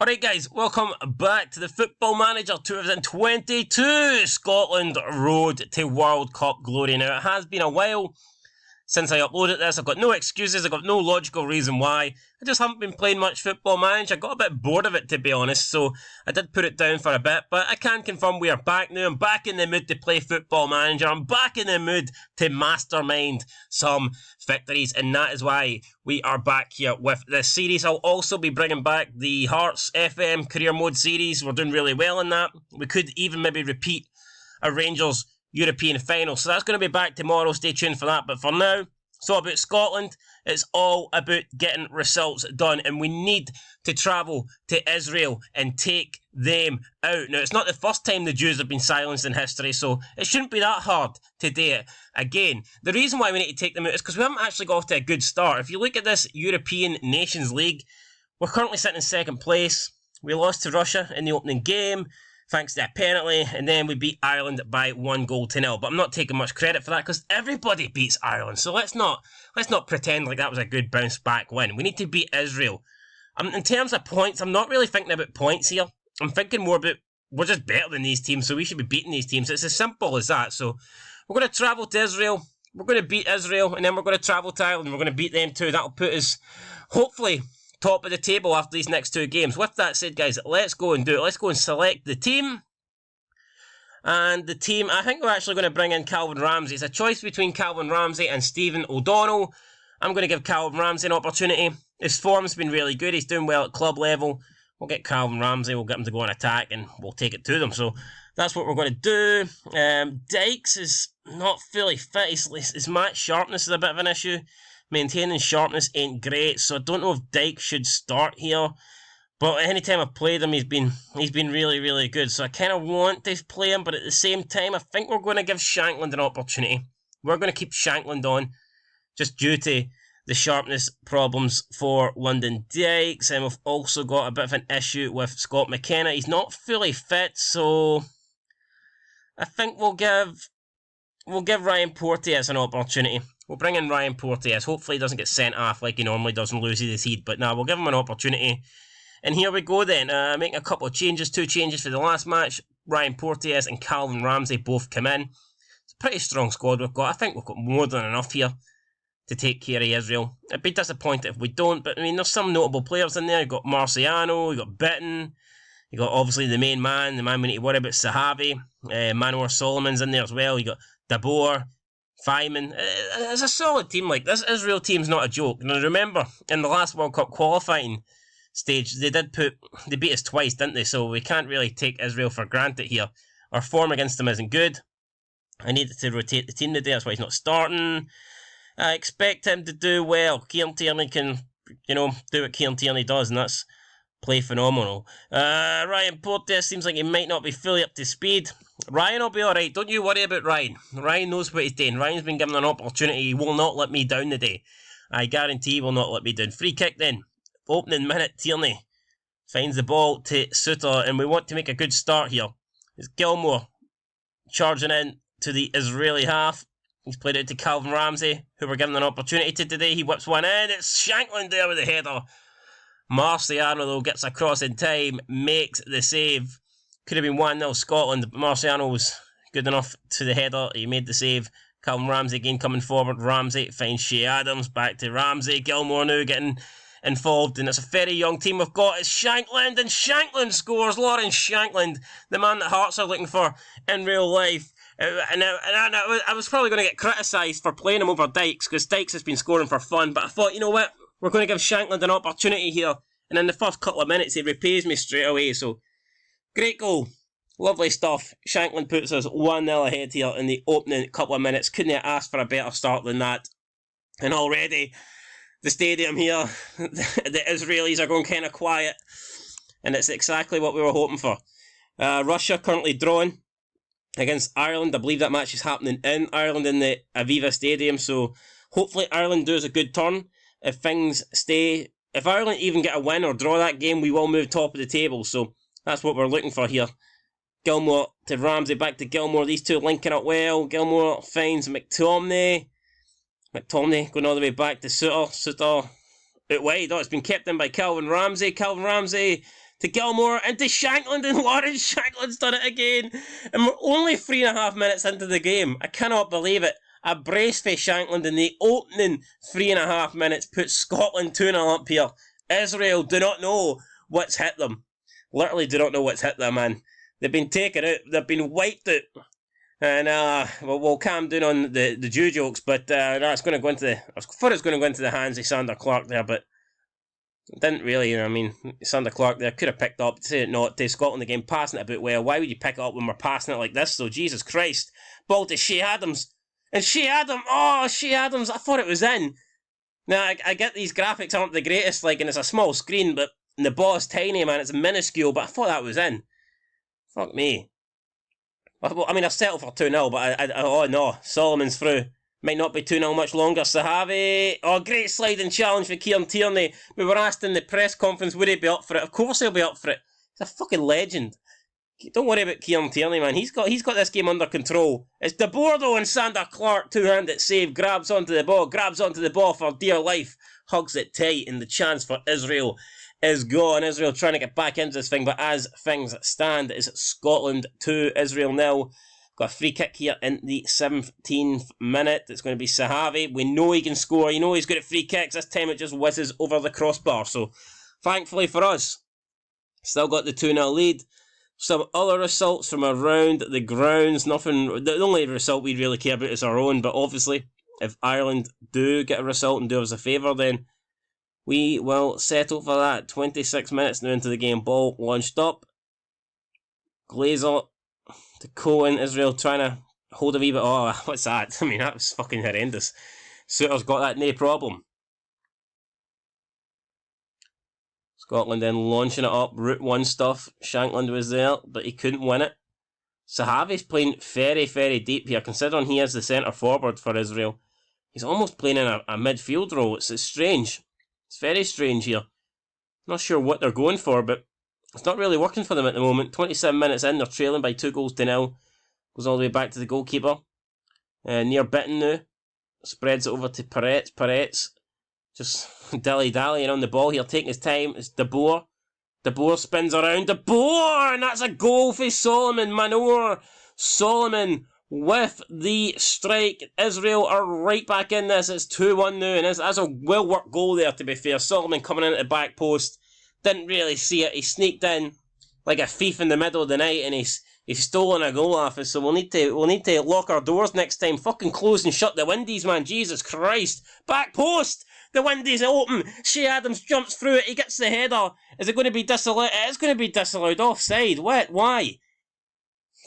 Alright guys, welcome back to the Football Manager 2022 Scotland Road to World Cup glory. Now, it has been a while since I uploaded this. I've got no excuses, I've got no logical reason why. I just haven't been playing much Football Manager. I got a bit bored of it, to be honest, so I did put it down for a bit. But I can confirm we are back now. I'm back in the mood to play Football Manager. I'm back in the mood to mastermind some victories, and that is why we are back here with this series. I'll also be bringing back the Hearts FM Career Mode series. We're doing really well in that. We could even maybe repeat a Rangers European final. So that's going to be back tomorrow. Stay tuned for that. But for now, it's all about Scotland. It's all about getting results done. And we need to travel to Israel and take them out. Now, it's not the first time the Jews have been silenced in history, so it shouldn't be that hard to do it again. The reason why we need to take them out is because we haven't actually got off to a good start. If you look at this European Nations League, we're currently sitting in second place. We lost to Russia in the opening game, thanks to a penalty, and then we beat Ireland by 1-0. But I'm not taking much credit for that because everybody beats Ireland. So let's not pretend like that was a good bounce back win. We need to beat Israel. In terms of points, I'm not really thinking about points here. I'm thinking more about we're just better than these teams, so we should be beating these teams. It's as simple as that. So we're going to travel to Israel. We're going to beat Israel, and then we're going to travel to Ireland. We're going to beat them too. That'll put us, hopefully, top of the table after these next two games. With that said, guys, let's go and do it. Let's go and select the team. And the team, I think we're actually going to bring in Calvin Ramsey. It's a choice between Calvin Ramsey and Stephen O'Donnell. I'm going to give Calvin Ramsey an opportunity. His form's been really good. He's doing well at club level. We'll get Calvin Ramsey. We'll get him to go on attack and we'll take it to them. So that's what we're going to do. Dykes is not fully fit. His match sharpness is a bit of an issue. Maintaining sharpness ain't great, so I don't know if Dykes should start here. But anytime I've played him, he's been really, really good. So I kind of want to play him, but at the same time, I think we're going to give Shankland an opportunity. We're going to keep Shankland on, just due to the sharpness problems for London Dykes. And we've also got a bit of an issue with Scott McKenna. He's not fully fit, so I think we'll give Ryan Porteous an opportunity. We'll bring in Ryan Porteous. Hopefully he doesn't get sent off like he normally does and loses his heat. But no, we'll give him an opportunity. And here we go then. Making a couple of changes. 2 changes for the last match. Ryan Porteous and Calvin Ramsey both come in. It's a pretty strong squad we've got. I think we've got more than enough here to take care of Israel. I'd be disappointed if we don't. But I mean, there's some notable players in there. You've got Marciano. You've got Bitton. You've got obviously the main man. The man we need to worry about, Sahavi. Manor Solomon's in there as well. You've got Dabor. Feynman. It's a solid team. Like, this Israel team's not a joke. Now remember, in the last World Cup qualifying stage, they beat us twice, didn't they? So we can't really take Israel for granted here. Our form against them isn't good. I needed to rotate the team today, that's why he's not starting. I expect him to do well. Kieran Tierney can, do what Kieran Tierney does, and that's play phenomenal. Ryan Porteous seems like he might not be fully up to speed. Ryan will be alright. Don't you worry about Ryan. Ryan knows what he's doing. Ryan's been given an opportunity. He will not let me down today. I guarantee he will not let me down. Free kick then. Opening minute, Tierney finds the ball to Suter, and we want to make a good start here. It's Gilmore charging in to the Israeli half. He's played out to Calvin Ramsey, who we're given an opportunity to today. He whips one in. It's Shankland there with the header. Marciano, though, gets across in time, makes the save. Could have been 1-0 Scotland, but Marciano was good enough to the header. He made the save. Calvin Ramsey again coming forward. Ramsey finds Shea Adams. Back to Ramsey. Gilmore now getting involved, and it's a very young team we've got. It's Shankland, and Shankland scores. Lawrence Shankland, the man that Hearts are looking for in real life. And I was probably going to get criticised for playing him over Dykes, because Dykes has been scoring for fun, but I thought, you know what? We're going to give Shankland an opportunity here. And in the first couple of minutes, he repays me straight away. So, great goal. Lovely stuff. Shankland puts us 1-0 ahead here in the opening couple of minutes. Couldn't have asked for a better start than that. And already, the stadium here, the Israelis are going kind of quiet. And it's exactly what we were hoping for. Russia currently drawing against Ireland. I believe that match is happening in Ireland in the Aviva Stadium. So, hopefully Ireland does a good turn. If things stay, if Ireland even get a win or draw that game, we will move top of the table. So that's what we're looking for here. Gilmore to Ramsey, back to Gilmore. These two linking up well. Gilmore finds McTominay. McTominay going all the way back to Suter. Suter out wide. Oh, it's been kept in by Calvin Ramsey. Calvin Ramsey to Gilmore, into Shankland, and Lawrence Shankland's done it again. And we're only 3.5 minutes into the game. I cannot believe it. A brace for Shankland in the opening 3.5 minutes puts Scotland 2-0 up here. Israel do not know what's hit them. Literally do not know what's hit them, man. They've been taken out. They've been wiped out. And we'll calm down on the Jew jokes, but no, it's going to go into the. I thought it was going to go into the hands of Sander Clark there, but it didn't really. You know, I mean, Sander Clark there could have picked up. Say it not to Scotland again, passing it a bit well. Why would you pick it up when we're passing it like this? So Jesus Christ, ball to Shea Adams, and Shea Adams. Oh, Shea Adams! I thought it was in. Now I get these graphics aren't the greatest, like, and it's a small screen, but the ball's tiny, man. It's minuscule, but I thought that was in. Fuck me. I mean, I've settled for 2-0, but oh no, Solomon's through. Might not be 2-0 much longer. Sahavi, oh, great sliding challenge for Kieran Tierney. We were asked in the press conference, would he be up for it? Of course he'll be up for it. He's a fucking legend. Don't worry about Kieran Tierney, man. He's got this game under control. It's De Boer, though, and Sander Clark, two-handed save, grabs onto the ball for dear life, hugs it tight, and the chance for Israel is gone. Israel trying to get back into this thing, but as things stand, it's Scotland 2, Israel 0. Got a free kick here in the 17th minute. It's going to be Sahavi. We know he can score. You know he's good at free kicks. This time it just whizzes over the crossbar. So, thankfully for us, still got the 2-0 lead. Some other results from around the grounds. Nothing. The only result we really care about is our own, but obviously, if Ireland do get a result and do us a favour, then we will settle for that. 26 minutes now into the game. Ball launched up. Glazer to Cohen. Israel trying to hold a wee bit. Oh, what's that? I mean, that was fucking horrendous. Suter's got that, no problem. Scotland then launching it up. Route 1 stuff. Shankland was there, but he couldn't win it. Sahavi's playing very, very deep here, considering he is the centre forward for Israel. He's almost playing in a midfield role. It's strange. It's very strange here. Not sure what they're going for, but it's not really working for them at the moment. 27 minutes in, they're trailing by 2-0. Goes all the way back to the goalkeeper. Near bitten now. Spreads it over to Peretz. Peretz just dilly-dallying on the ball here, taking his time. It's De Boer. De Boer spins around. De Boer! And that's a goal for Solomon. Manor. Solomon with the strike. Israel are right back in this. It's 2-1 now, and that's a well-worked goal there, to be fair. Solomon coming in at the back post. Didn't really see it. He sneaked in like a thief in the middle of the night, and he's stolen a goal off us. So we'll need to lock our doors next time. Fucking close and shut the windies, man. Jesus Christ. Back post. The windies are open. Shea Adams jumps through it. He gets the header. Is it going to be disallowed? It's going to be disallowed. Offside. What? Why?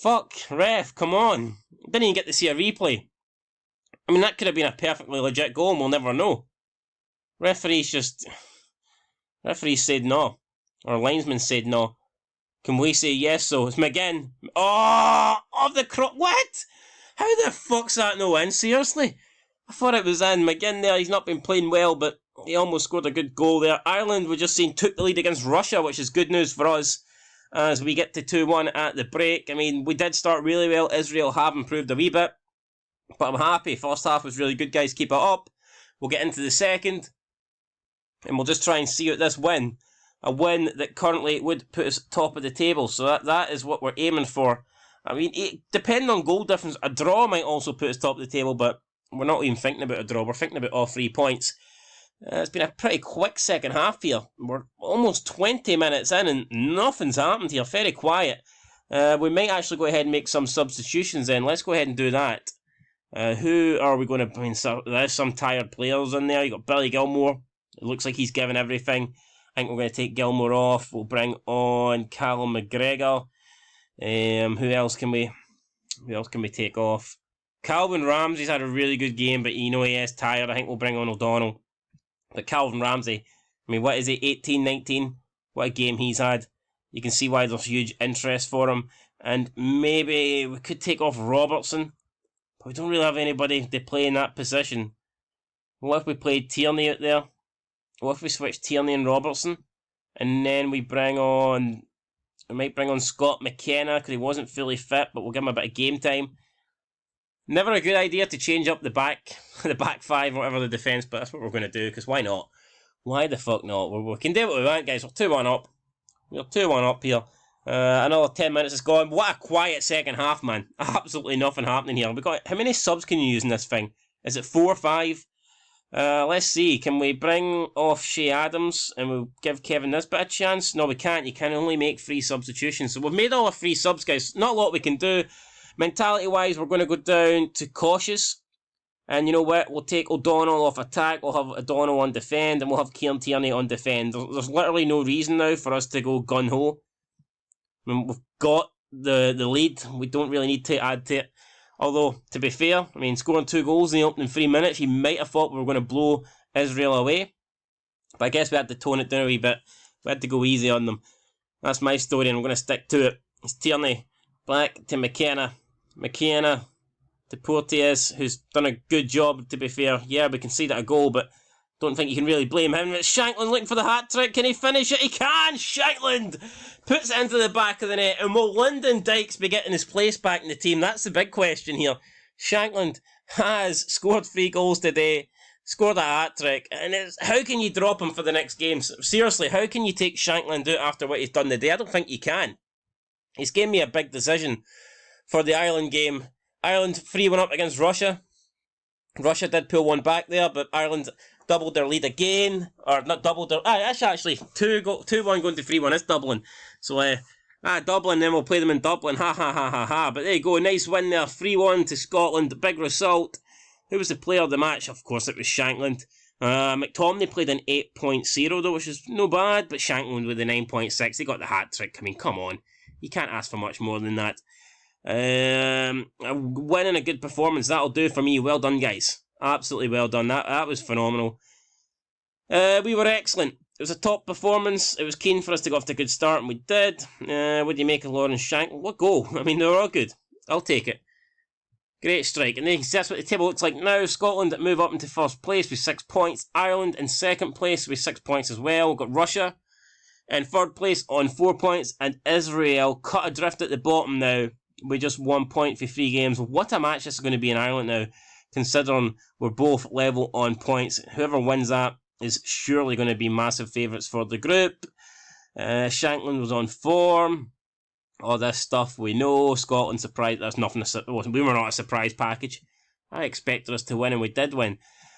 Fuck. Ref, come on. Didn't even get to see a replay. I mean, that could have been a perfectly legit goal and we'll never know. Referee said no. Or linesman said no. Can we say yes, so? It's McGinn. Oh, off the what? How the fuck's that no in? Seriously? I thought it was in. McGinn there, he's not been playing well, but he almost scored a good goal there. Ireland, we just seen, took the lead against Russia, which is good news for us as we get to 2-1 at the break. I mean, we did start really well. Israel have improved a wee bit, but I'm happy. First half was really good, guys. Keep it up. We'll get into the second, and we'll just try and see out this win. A win that currently would put us top of the table. So that is what we're aiming for. I mean, depending on goal difference, a draw might also put us top of the table, but we're not even thinking about a draw. We're thinking about all 3 points. It's been a pretty quick second half here. We're almost 20 minutes in and nothing's happened here. Very quiet. We might actually go ahead and make some substitutions then. Let's go ahead and do that. Who are we going to... I mean, there's some tired players in there. You've got Billy Gilmore. It looks like he's given everything. I think we're going to take Gilmore off. We'll bring on Callum McGregor. Who else can we take off? Calvin Ramsey's had a really good game, but you know he is tired. I think we'll bring on O'Donnell. But Calvin Ramsey, I mean, what is he, 18, 19? What a game he's had. You can see why there's huge interest for him. And maybe we could take off Robertson, but we don't really have anybody to play in that position. What if we played Tierney out there? What if we switch Tierney and Robertson? And then we might bring on Scott McKenna, because he wasn't fully fit, but we'll give him a bit of game time. Never a good idea to change up the back five, or whatever the defence, but that's what we're going to do, because why not? Why the fuck not? We can do what we want, guys. We're 2-1 up. We're 2-1 up here. Another 10 minutes is gone. What a quiet second half, man. Absolutely nothing happening here. How many subs can you use in this thing? Is it 4 or 5? Let's see. Can we bring off Shea Adams and we'll give Kevin this bit of chance? No, we can't. You can only make 3 substitutions. So we've made all our 3 subs, guys. Not a lot we can do. Mentality-wise, we're going to go down to cautious. And you know what? We'll take O'Donnell off attack. We'll have O'Donnell on defend. And we'll have Kieran Tierney on defend. There's literally no reason now for us to go gun-ho. I mean, we've got the lead. We don't really need to add to it. Although, to be fair, I mean, scoring 2 goals in the opening 3 minutes, you might have thought we were going to blow Israel away. But I guess we had to tone it down a wee bit. We had to go easy on them. That's my story, and I'm going to stick to it. It's Tierney back to McKenna. McKenna to Porteous, who's done a good job, to be fair. Yeah, we conceded a goal, but don't think you can really blame him. It's Shankland looking for the hat-trick. Can he finish it? He can! Shankland puts it into the back of the net. And will Lyndon Dykes be getting his place back in the team? That's the big question here. Shankland has scored 3 goals today, scored a hat-trick, and how can you drop him for the next game? Seriously, how can you take Shankland out after what he's done today? I don't think you can. He's given me a big decision for the Ireland game. Ireland 3-1 up against Russia. Russia did pull one back there, but Ireland doubled their lead again. Or not doubled their... that's actually 2-1 going to 3-1. It's doubling. So, Dublin, then we'll play them in Dublin. Ha ha ha ha ha. But there you go. Nice win there. 3-1 to Scotland. Big result. Who was the player of the match? Of course, it was Shankland. McTominay played an 8.0 though, which is no bad. But Shankland with the 9.6. He got the hat-trick. I mean, come on. You can't ask for much more than that. A win and a good performance, that'll do for me. Well done, guys. Absolutely well done. That was phenomenal. We were excellent. It was a top performance. It was keen for us to go off to a good start, and we did. What do you make of Lawrence Shank? What goal? I mean, they were all good. I'll take it. Great strike. And that's what the table looks like now. Scotland move up into first place with 6 points. Ireland in second place with 6 points as well. We've got Russia in third place on 4 points. And Israel cut adrift at the bottom now with just 1 point for 3 games. What a match this is going to be in Ireland now, considering we're both level on points. Whoever wins that is surely going to be massive favourites for the group. Shankland was on form. All this stuff we know. Scotland surprised. That's nothing. We were not a surprise package. I expected us to win, and we did win.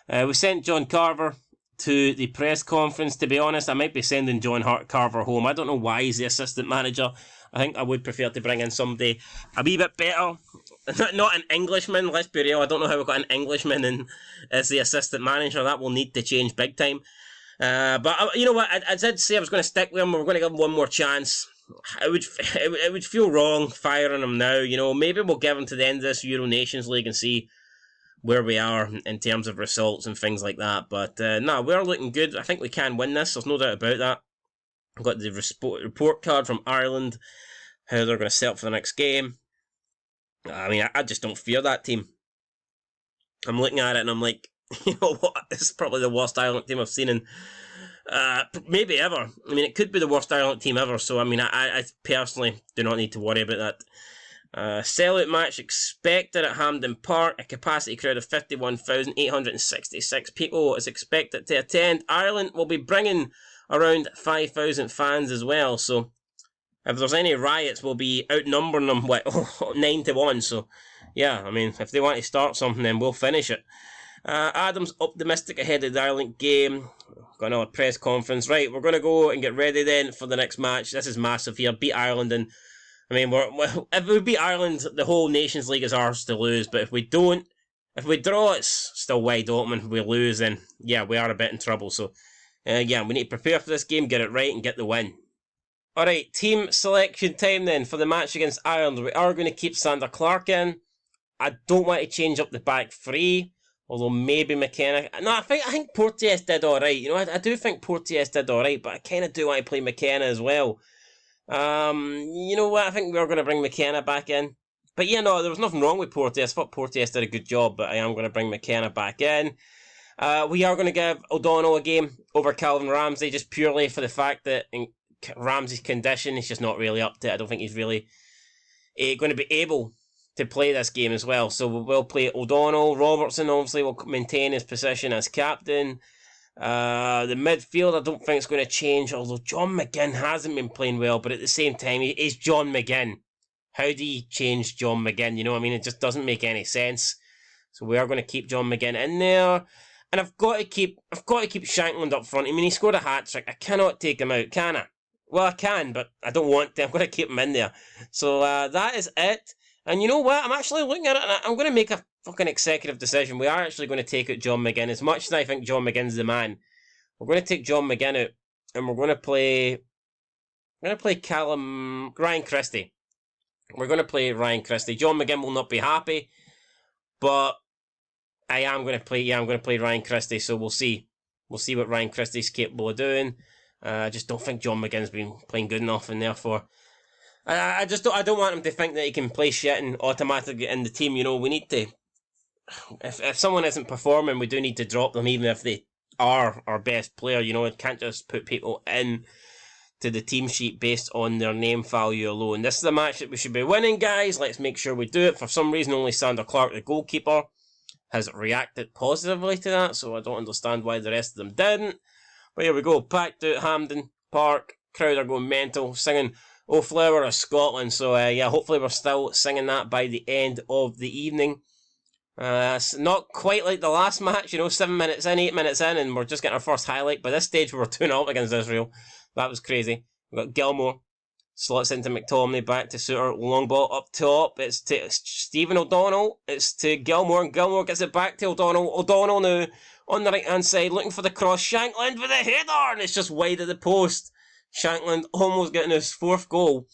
We sent John Carver to the press conference. To be honest, I might be sending John Carver home. I don't know why he's the assistant manager. I think I would prefer to bring in somebody a wee bit better. Not an Englishman, let's be real. I don't know how we got an Englishman in as the assistant manager. That will need to change big time. But you know what? I did say I was going to stick with him. We're going to give him one more chance. It would feel wrong firing him now. You know, maybe we'll give him to the end of this Euro Nations League and see where we are in terms of results and things like that. But no, we're looking good. I think we can win this. There's no doubt about that. I've got the report card from Ireland, how they're going to set up for the next game. I mean, I just don't fear that team. I'm looking at it and I'm like, you know what? This is probably the worst Ireland team I've seen in maybe ever. I mean, it could be the worst Ireland team ever. So, I mean, I personally do not need to worry about that. Sellout match expected at Hampden Park. A capacity crowd of 51,866 people is expected to attend. Ireland will be bringing around 5,000 fans as well. So, if there's any riots, we'll be outnumbering them 9-1. So, yeah, I mean, if they want to start something, then we'll finish it. Adam's optimistic ahead of the Ireland game. Got another press conference. Right, we're going to go and get ready then for the next match. This is massive here. Beat Ireland, and I mean, if we beat Ireland, the whole Nations League is ours to lose. But if we don't, if we draw, it's still wide open. If we lose, then yeah, we are a bit in trouble. So, yeah, we need to prepare for this game, get it right, and get the win. Alright, team selection time then for the match against Ireland. We are going to keep Sander Clark in. I don't want to change up the back three, although maybe McKenna. No, I think Porteous did alright. You know, I do think Porteous did alright, but I kind of do want to play McKenna as well. You know what? I think we're going to bring McKenna back in. But yeah, no, there was nothing wrong with Porteous. I thought Porteous did a good job, but I am going to bring McKenna back in. We are going to give O'Donnell a game over Calvin Ramsey, just purely for the fact that in Ramsey's condition, he's just not really up to it. I don't think he's really going to be able to play this game as well. So we'll play O'Donnell. Robertson obviously will maintain his position as captain. The midfield, I don't think it's going to change, although John McGinn hasn't been playing well, but at the same time, he is John McGinn. How do you change John McGinn? You know what I mean? It just doesn't make any sense. So we are going to keep John McGinn in there. And I've got to keep Shankland up front. I mean, he scored a hat-trick. I cannot take him out, can I? Well, I can, but I don't want to. I'm going to keep him in there. So that is it. And you know what? I'm actually looking at it, and I'm going to make a fucking executive decision. We are actually going to take out John McGinn. As much as I think John McGinn's the man, we're going to take John McGinn out, and we're going to play Ryan Christie. We're going to play Ryan Christie. John McGinn will not be happy, but I'm going to play Ryan Christie, so we'll see. We'll see what Ryan Christie's capable of doing. I just don't think John McGinn's been playing good enough, and therefore, I don't want him to think that he can play shit and automatically get in the team. You know, we need to. If someone isn't performing, we do need to drop them, even if they are our best player. You know, it can't just put people in to the team sheet based on their name value alone. This is a match that we should be winning, guys. Let's make sure we do it. For some reason, only Sander Clark, the goalkeeper, has reacted positively to that, so I don't understand why the rest of them didn't. But here we go, packed out Hampden Park, crowd are going mental, singing "O Flower of Scotland," so yeah, hopefully we're still singing that by the end of the evening. It's not quite like the last match, you know, 7 minutes in, 8 minutes in, and we're just getting our first highlight. By this stage, we were 2-0 against Israel. That was crazy. We've got Gilmore, slots into McTominay, back to Suter, long ball up top. It's to Stephen O'Donnell. It's to Gilmore, and Gilmore gets it back to O'Donnell. O'Donnell now on the right-hand side, looking for the cross. Shankland with a header, and it's just wide of the post. Shankland almost getting his 4th goal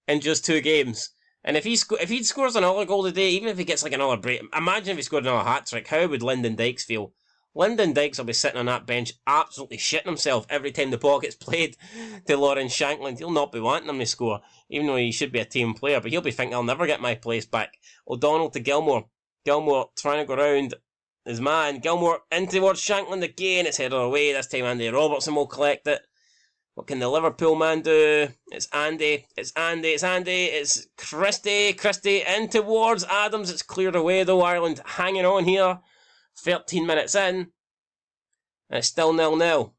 in just 2 games. And if he scores another goal today, even if he gets like another break, imagine if he scored another hat-trick, how would Lyndon Dykes feel? Lyndon Dykes will be sitting on that bench absolutely shitting himself every time the ball gets played to Lawrence Shankland. He'll not be wanting him to score, even though he should be a team player, but he'll be thinking, I'll never get my place back. O'Donnell to Gilmore. Gilmore trying to go round his man. Gilmore in towards Shankland again. It's headed away. This time Andy Robertson will collect it. What can the Liverpool man do? It's Andy. It's Christie. Christie in towards Adams. It's cleared away though. Ireland hanging on here. 13 minutes in. And it's still 0-0.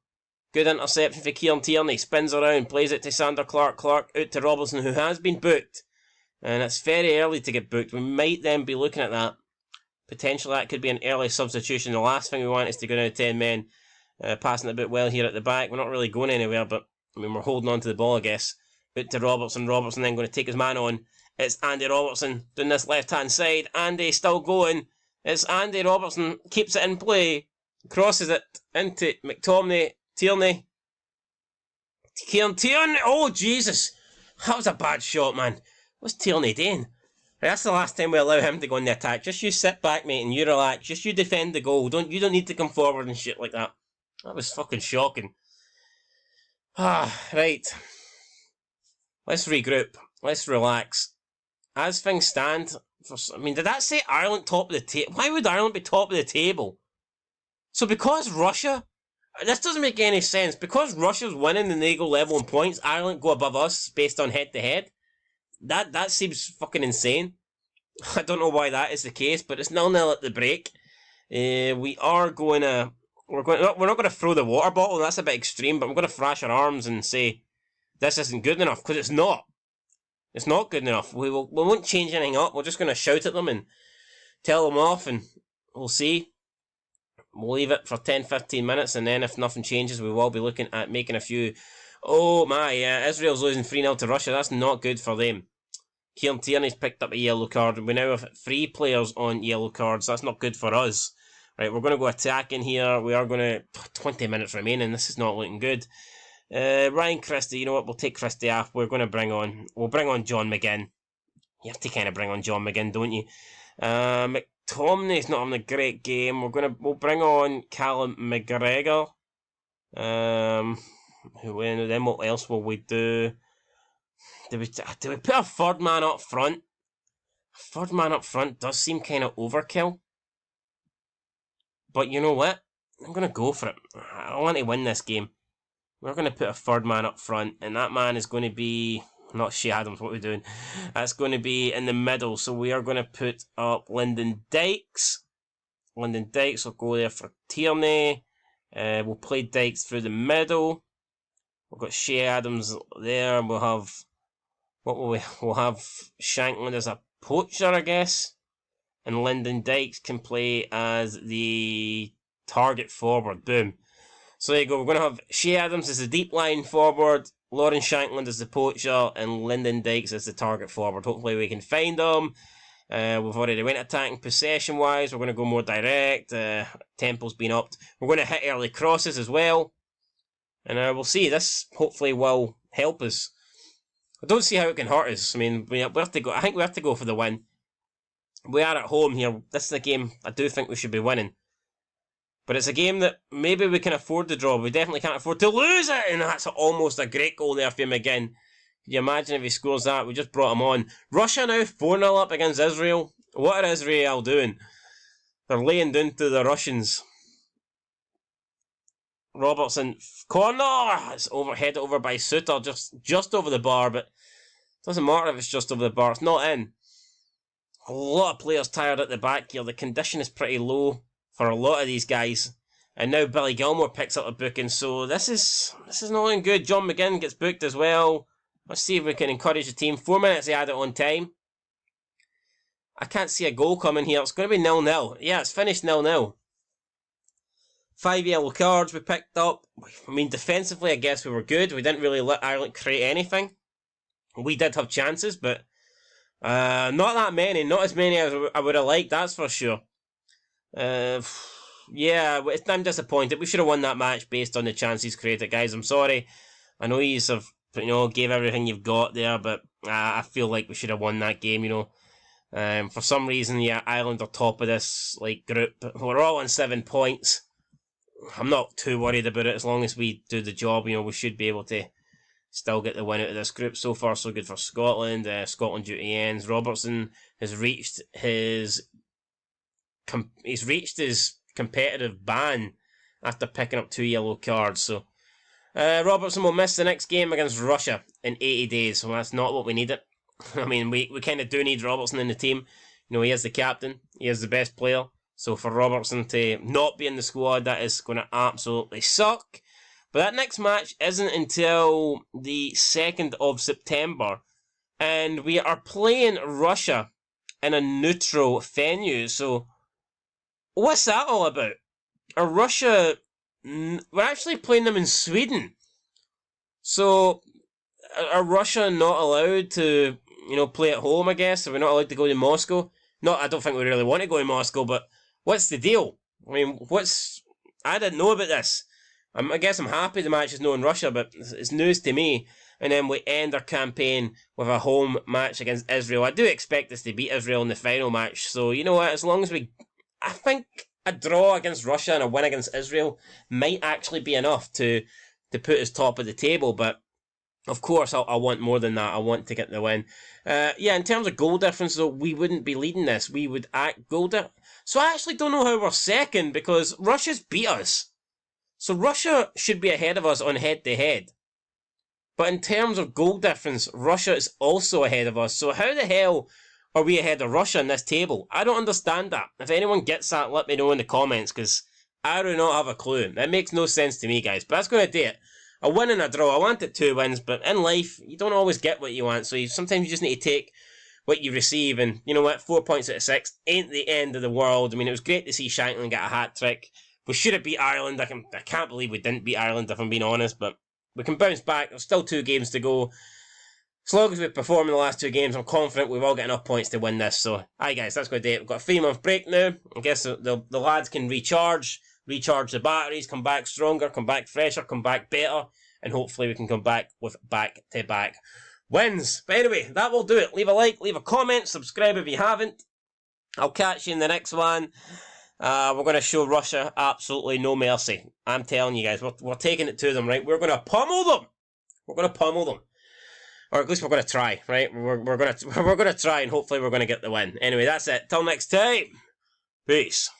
Good interception for Kieran Tierney. Spins around. Plays it to Sander Clark. Clark out to Robertson, who has been booked. And it's very early to get booked. We might then be looking at that. Potentially that could be an early substitution. The last thing we want is to go down to 10 men. Passing a bit well here at the back. We're not really going anywhere, but I mean, we're holding on to the ball, I guess. Out to Robertson. Robertson then going to take his man on. It's Andy Robertson doing this left-hand side. Andy still going. It's Andy Robertson. Keeps it in play. Crosses it into McTominay. Tierney. Tierney. Oh, Jesus. That was a bad shot, man. What's Tierney doing? Right, that's the last time we allow him to go in the attack. Just you sit back, mate, and you relax. Just you defend the goal. You don't need to come forward and shit like that. That was fucking shocking. Right. Let's regroup. Let's relax. As things stand, did that say Ireland top of the table? Why would Ireland be top of the table? So because Russia, this doesn't make any sense. Because Russia's winning and they go level in points, Ireland go above us based on head-to-head. That seems fucking insane. I don't know why that is the case, but it's 0-0 at the break. We're not going to throw the water bottle. That's a bit extreme, but I'm going to thrash our arms and say this isn't good enough, because it's not. It's not good enough. We won't change anything up. We're just going to shout at them and tell them off, and we'll see. We'll leave it for 10-15 minutes, and then if nothing changes, we will be looking at making a few. Oh my, Israel's losing 3-0 to Russia. That's not good for them. Kieran Tierney's picked up a yellow card. We now have 3 players on yellow cards. That's not good for us. Right, we're going to go attacking here. We are going to... 20 minutes remaining. This is not looking good. Ryan Christie, you know what? We'll take Christie off. We'll bring on John McGinn. You have to kind of bring on John McGinn, don't you? McTominay's not having a great game. We'll bring on Callum McGregor. Then what else will we do? Do we put a third man up front? A third man up front does seem kind of overkill. But you know what? I'm going to go for it. I want to win this game. We're going to put a third man up front, and that man is going to be... Not Shea Adams, what are we doing? That's going to be in the middle, so we are going to put up Lyndon Dykes. Lyndon Dykes will go there for Tierney. We'll play Dykes through the middle. We've got Shea Adams there. We'll have... What will we... We'll have Shankland as a poacher, I guess. And Lyndon Dykes can play as the target forward. Boom. So there you go. We're going to have Shea Adams as the deep line forward, Lauren Shankland as the poacher, and Lyndon Dykes as the target forward. Hopefully we can find them. We've already went attacking possession-wise. We're going to go more direct. Tempo's been upped. We're going to hit early crosses as well. And we'll see. This hopefully will help us. I don't see how it can hurt us. I mean, we have to go. I think we have to go for the win. We are at home here. This is a game I do think we should be winning. But it's a game that maybe we can afford to draw. We definitely can't afford to lose it. And that's almost a great goal there for him again. Can you imagine if he scores that? We just brought him on. Russia now 4-0 up against Israel. What are Israel doing? They're laying down to the Russians. Robertson, corner! It's headed over by Suter, just over the bar, but it doesn't matter if it's just over the bar. It's not in. A lot of players tired at the back here. The condition is pretty low for a lot of these guys. And now Billy Gilmore picks up a booking, so this is not looking good. John McGinn gets booked as well. Let's see if we can encourage the team. 4 minutes they add it on time. I can't see a goal coming here. It's going to be 0-0. Yeah, it's finished 0-0. 5 yellow cards we picked up. I mean, defensively, I guess we were good. We didn't really let Ireland create anything. We did have chances, but not that many. Not as many as I would have liked, that's for sure. Yeah, I'm disappointed. We should have won that match based on the chances created, guys. I'm sorry. I know you have, gave everything you've got there, but I feel like we should have won that game, For some reason, yeah, Ireland are top of this group. We're all on 7 points. I'm not too worried about it. As long as we do the job, we should be able to still get the win out of this group. So far, so good for Scotland. Scotland duty ends. Robertson has reached his competitive ban after picking up 2 yellow cards. So Robertson will miss the next game against Russia in 80 days. So that's not what we needed. I mean, we kind of do need Robertson in the team. He is the captain. He is the best player. So for Robertson to not be in the squad, that is going to absolutely suck. But that next match isn't until the 2nd of September. And we are playing Russia in a neutral venue. So what's that all about? We're actually playing them in Sweden. So are Russia not allowed to, play at home, I guess? Are we not allowed to go to Moscow? No, I don't think we really want to go to Moscow, but what's the deal? I mean, I didn't know about this. I guess I'm happy the match is not in Russia, but it's news to me. And then we end our campaign with a home match against Israel. I do expect us to beat Israel in the final match. So, you know what? As long as I think a draw against Russia and a win against Israel might actually be enough to put us top of the table. But, of course, I want more than that. I want to get the win. In terms of goal difference, though, we wouldn't be leading this. We would act goal difference. So I actually don't know how we're second because Russia's beat us. So Russia should be ahead of us on head-to-head. But in terms of goal difference, Russia is also ahead of us. So how the hell are we ahead of Russia in this table? I don't understand that. If anyone gets that, let me know in the comments because I do not have a clue. That makes no sense to me, guys. But that's going to do it. A win and a draw. I wanted 2 wins, but in life, you don't always get what you want. So sometimes you just need to take what you receive. And you know what? 4 points out of 6 ain't the end of the world. I mean, it was great to see Shankland get a hat-trick. We should have beat Ireland. I can't believe we didn't beat Ireland, if I'm being honest. But we can bounce back. There's still 2 games to go. As long as we perform in the last 2 games, I'm confident we've all got enough points to win this. So, aye guys, that's going to do it. We've got a 3-month break now. I guess the lads can recharge the batteries, come back stronger, come back fresher, come back better, and hopefully we can come back with back-to-back wins. But anyway, that will do it. Leave a like, leave a comment, subscribe if you haven't. I'll catch you in the next one. We're going to show Russia absolutely no mercy. I'm telling you guys, we're taking it to them, right? We're going to pummel them. We're going to pummel them. Or at least we're going to try, right? We're going to try and hopefully we're going to get the win. Anyway, that's it. Till next time. Peace.